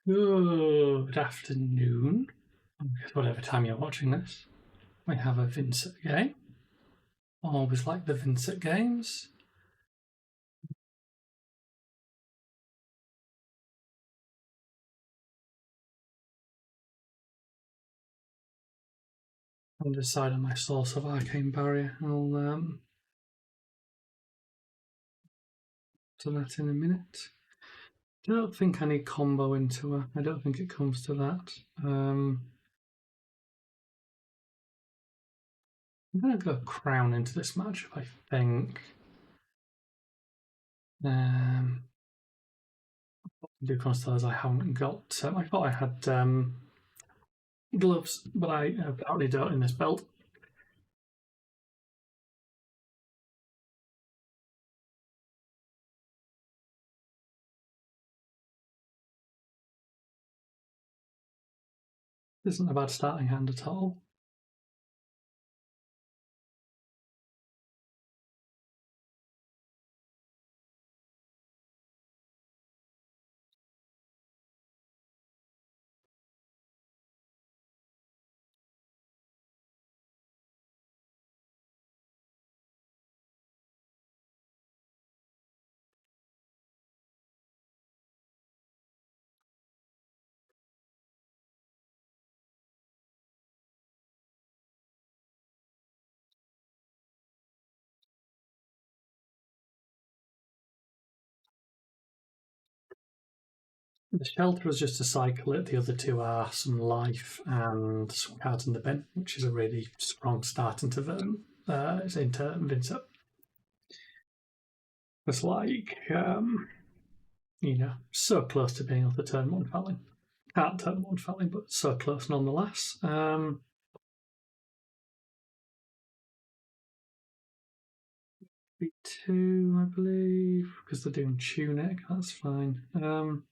Good afternoon, whatever time you're watching this. We have a Vynnset game. Always like the Vynnset games. I'll decide on my source of Arcane Barrier. I'll do that in a minute. I don't think I need combo into her. I don't think it comes to that. I'm going to go Crown into this match, I think. Do constellars I haven't got. I thought I had gloves, but I apparently don't in this belt. Isn't a bad starting hand at all. The shelter is just a cycle it. The other two are some life and some cards in the bin, which is a really strong start into Vynnset. It's like, so close to being off the turn one felling. Can't turn one felling, but so close nonetheless. B2, I believe, because they're doing tunic. That's fine. I'm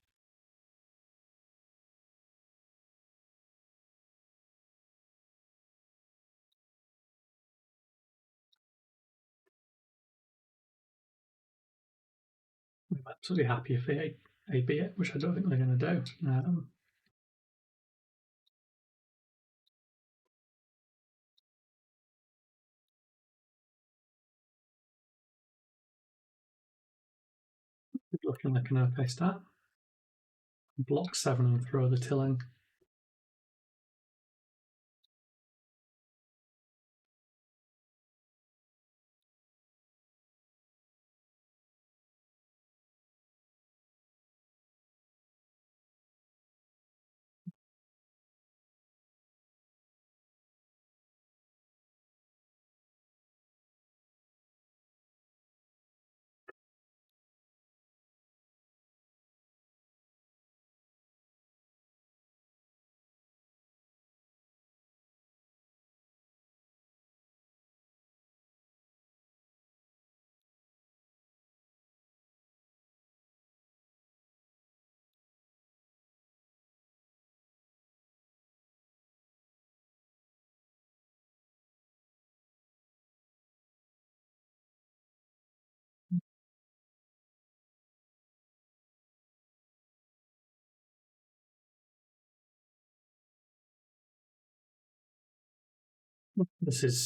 absolutely happy if they AB it, which I don't think they're going to do. Looking like an okay start. Block 7 and throw the tilling.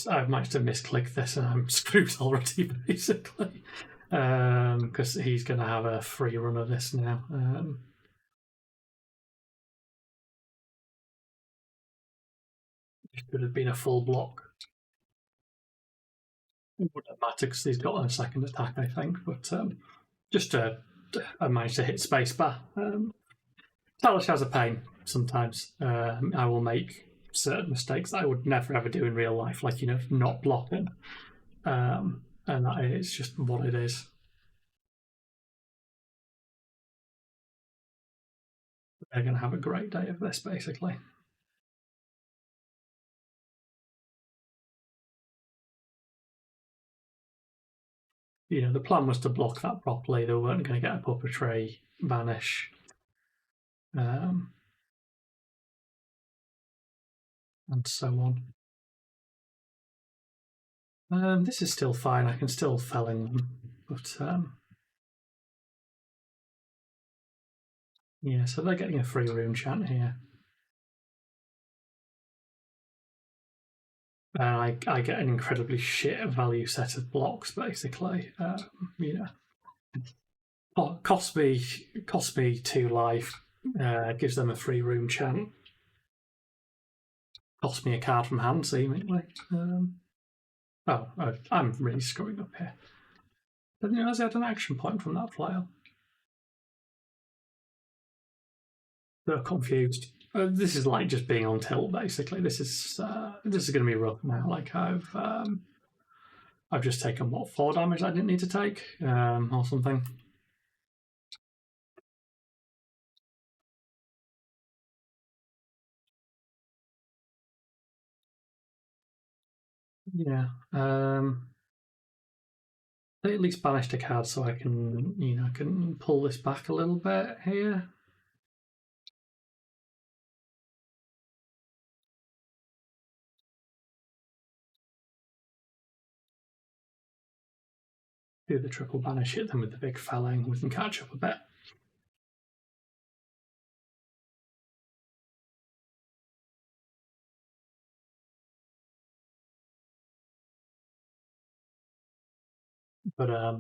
I've managed to misclick this and I'm screwed already, basically. Because he's going to have a free run of this now. It could have been a full block. It wouldn't matter because he's got a second attack, I think. But just I managed to hit spacebar. Talish has a pain sometimes. I will make certain mistakes that I would never ever do in real life, like not blocking, and that is just what it is. They're going to have a great day of this, basically. The plan was to block that properly. They weren't going to get a puppetry vanish. And so on. This is still fine. I can still felling them, but Yeah, so they're getting a free rune chant here. I get an incredibly shit value set of blocks, basically. You know, cost me 2 life, gives them a free rune chant. Cost me a card from hand, seemingly. I'm really screwing up here. I didn't realise I had an action point from that flail. They're confused. This is like just being on tilt, basically. This is going to be rough now. Like I've just taken what 4 damage I didn't need to take, or something. Yeah. I at least banished a card so I can, I can pull this back a little bit here. Do the triple banish, hit them with the big felling. We can catch up a bit. But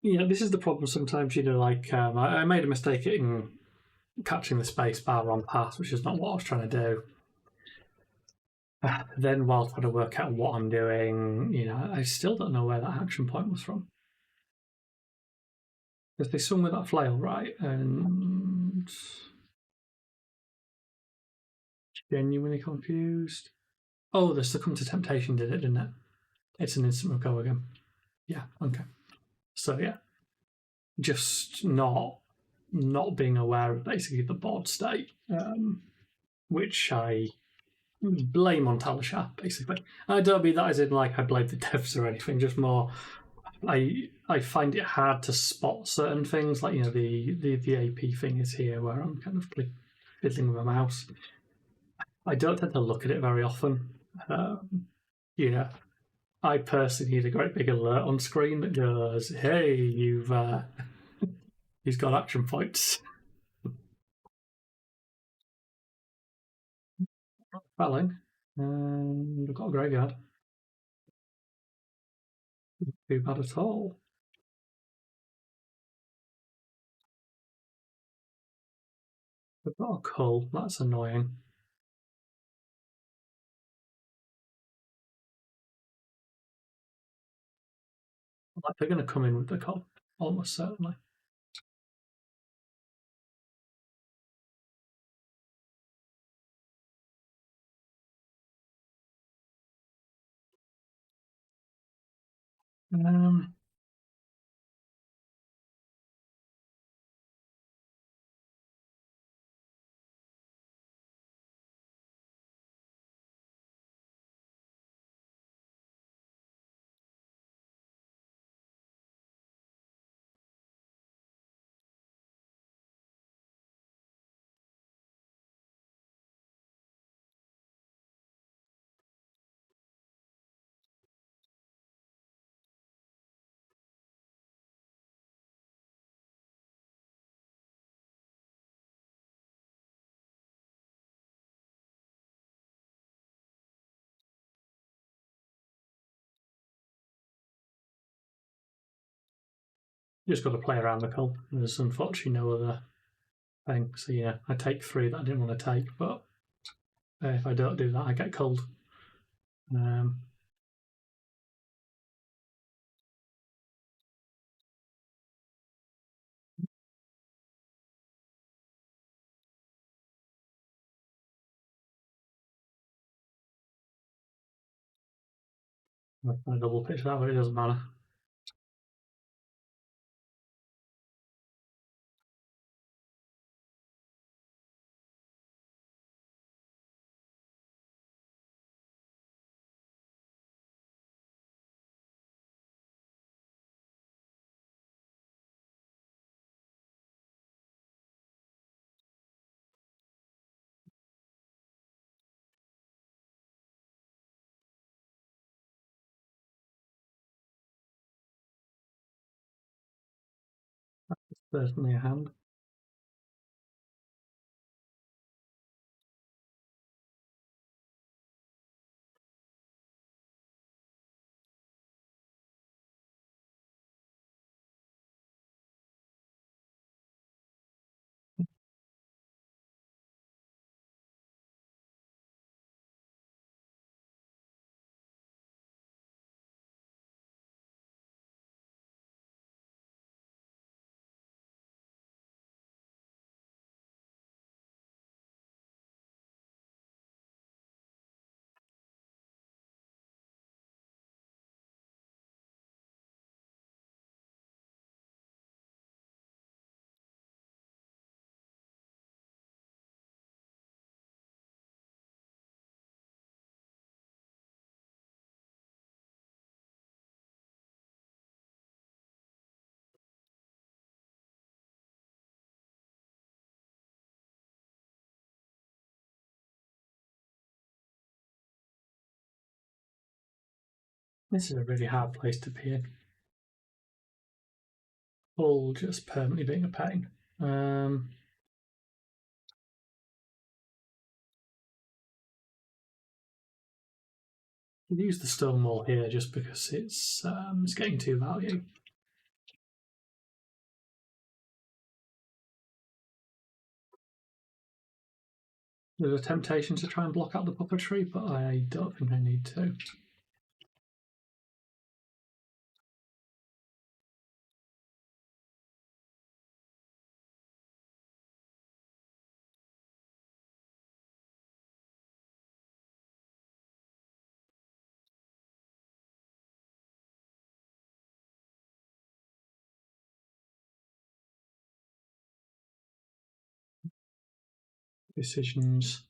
this is the problem sometimes. Like I made a mistake in catching the space bar on pass, which is not what I was trying to do. Then, while trying to work out what I'm doing, I still don't know where that action point was from. Because they swung with that flail, right? And genuinely confused. Oh, the succumb to temptation did it, didn't it? It's an instant go again. Yeah, okay. So yeah, just not being aware of basically the board state, which I blame on Talishar, basically. I don't mean that as in like I blame the devs or anything, just more I find it hard to spot certain things, like the AP thing is here where I'm kind of fiddling with a mouse. I don't tend to look at it very often. You know, I personally need a great big alert on screen that goes, "Hey, he's got action points." Felling, and I've got a graveyard. Too bad at all. I've got a cull. That's annoying. Like they're going to come in with the cull, almost certainly. Um, just got to play around the cull. There's unfortunately no other thing. So yeah, I take 3 that I didn't want to take, but if I don't do that, I get culled. I double pitch that, but it doesn't matter. It's certainly a hand. This is a really hard place to be in. All just permanently being a pain. I'll use the stone wall here just because it's getting 2 value. There's a temptation to try and block out the puppetry, but I don't think I need to. Decisions.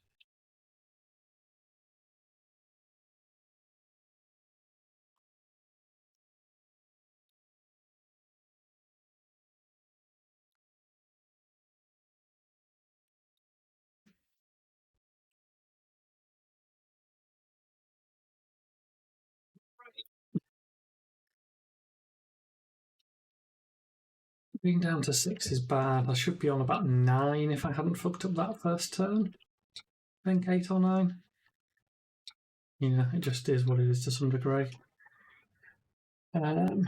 Being down to 6 is bad. I should be on about 9 if I hadn't fucked up that first turn. I think 8 or 9. Yeah, it just is what it is to some degree. Card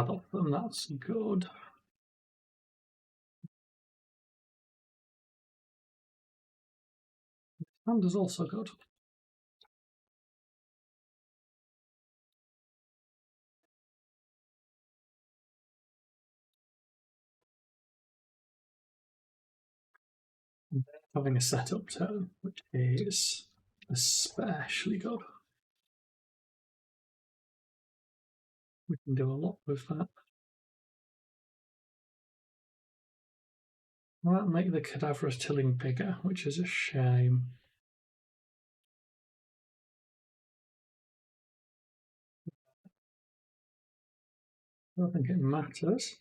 off them, that's good. And is also good. Having a setup turn, which is especially good. We can do a lot with that. I might make the cadaverous tilling bigger, which is a shame. I don't think it matters.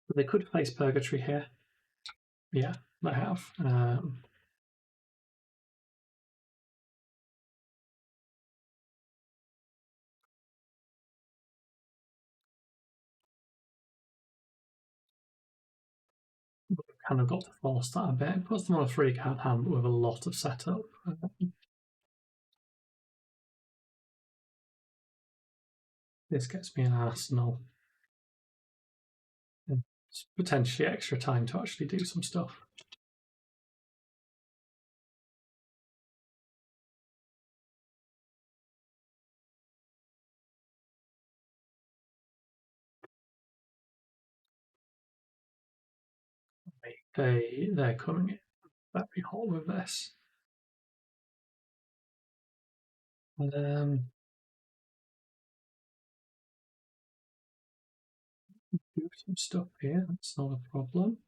But they could face Purgatory here. Yeah, they have. Kind of got to force that a bit. It puts them on a 3-card hand with a lot of setup. This gets me an arsenal. It's potentially extra time to actually do some stuff. They're coming in very hot with this. Do some stuff here, that's not a problem.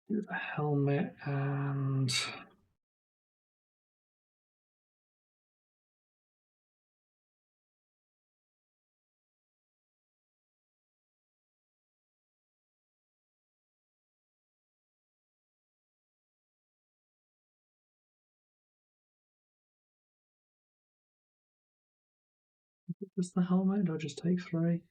Do the helmet and does the helmet? I'll just take 3.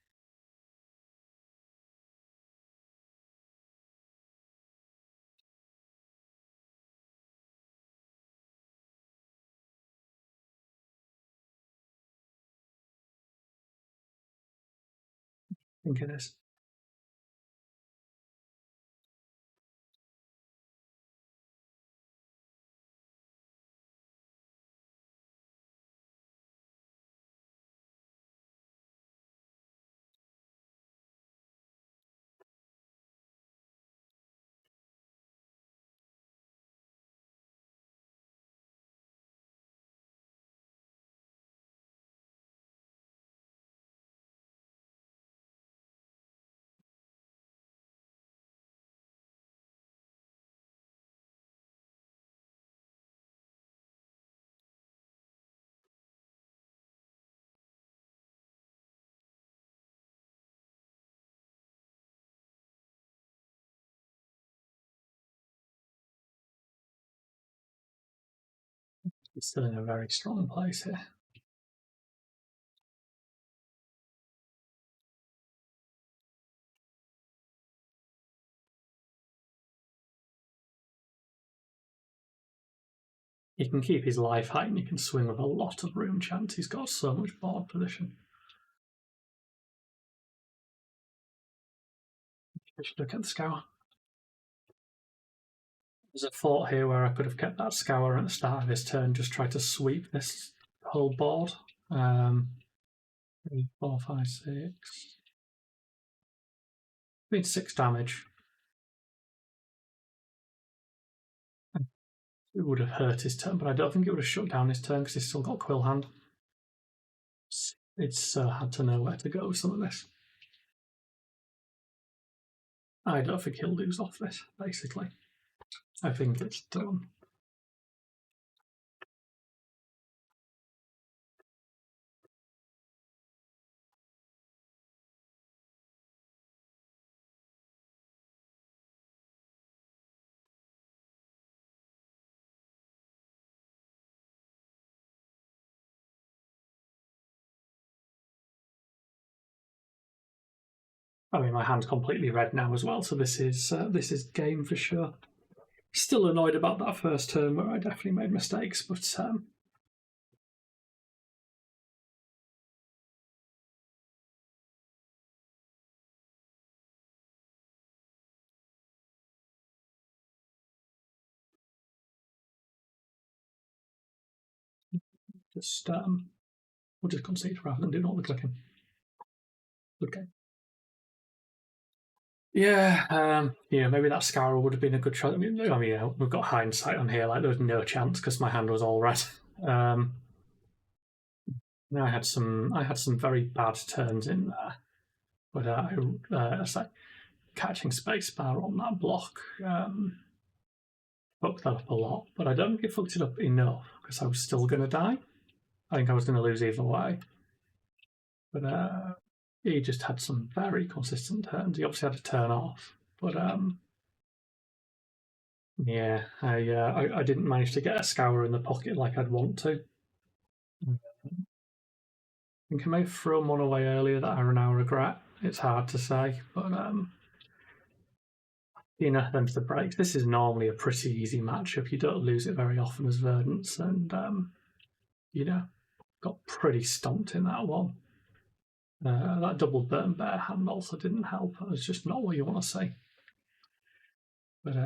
I think it is. He's still in a very strong place here. He can keep his life high and he can swing with a lot of room chance. He's got so much board position. I should have kept the scour. There's a thought here where I could have kept that scour at the start of his turn, just try to sweep this whole board. 3, 4, 5, 6. I mean 6 damage. It would have hurt his turn, but I don't think it would have shut down his turn because he's still got Quill Hand. It's hard to know where to go with some of this. I don't think he'll lose off this, basically. I think it's done. I mean, my hand's completely red now as well, so this is game for sure. Still annoyed about that first turn where I definitely made mistakes, but we'll just concede rather than doing all the clicking. Good game. Yeah, maybe that scour would have been a good shot. I mean, we've got hindsight on here. Like, there was no chance because my hand was all red. I had some very bad turns in there, but it's like catching spacebar on that block fucked that up a lot. But I don't think it fucked it up enough because I was still going to die. I think I was going to lose either way. But he just had some very consistent turns. He obviously had to turn off, but yeah, I didn't manage to get a scour in the pocket like I'd want to. I think I may have thrown one away earlier that I now regret. It's hard to say, but them's the breaks. This is normally a pretty easy matchup. You don't lose it very often as Verdance, and got pretty stomped in that one. That double burn bear hand also didn't help. It's just not what you want to see. But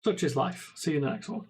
such is life. See you in the next one.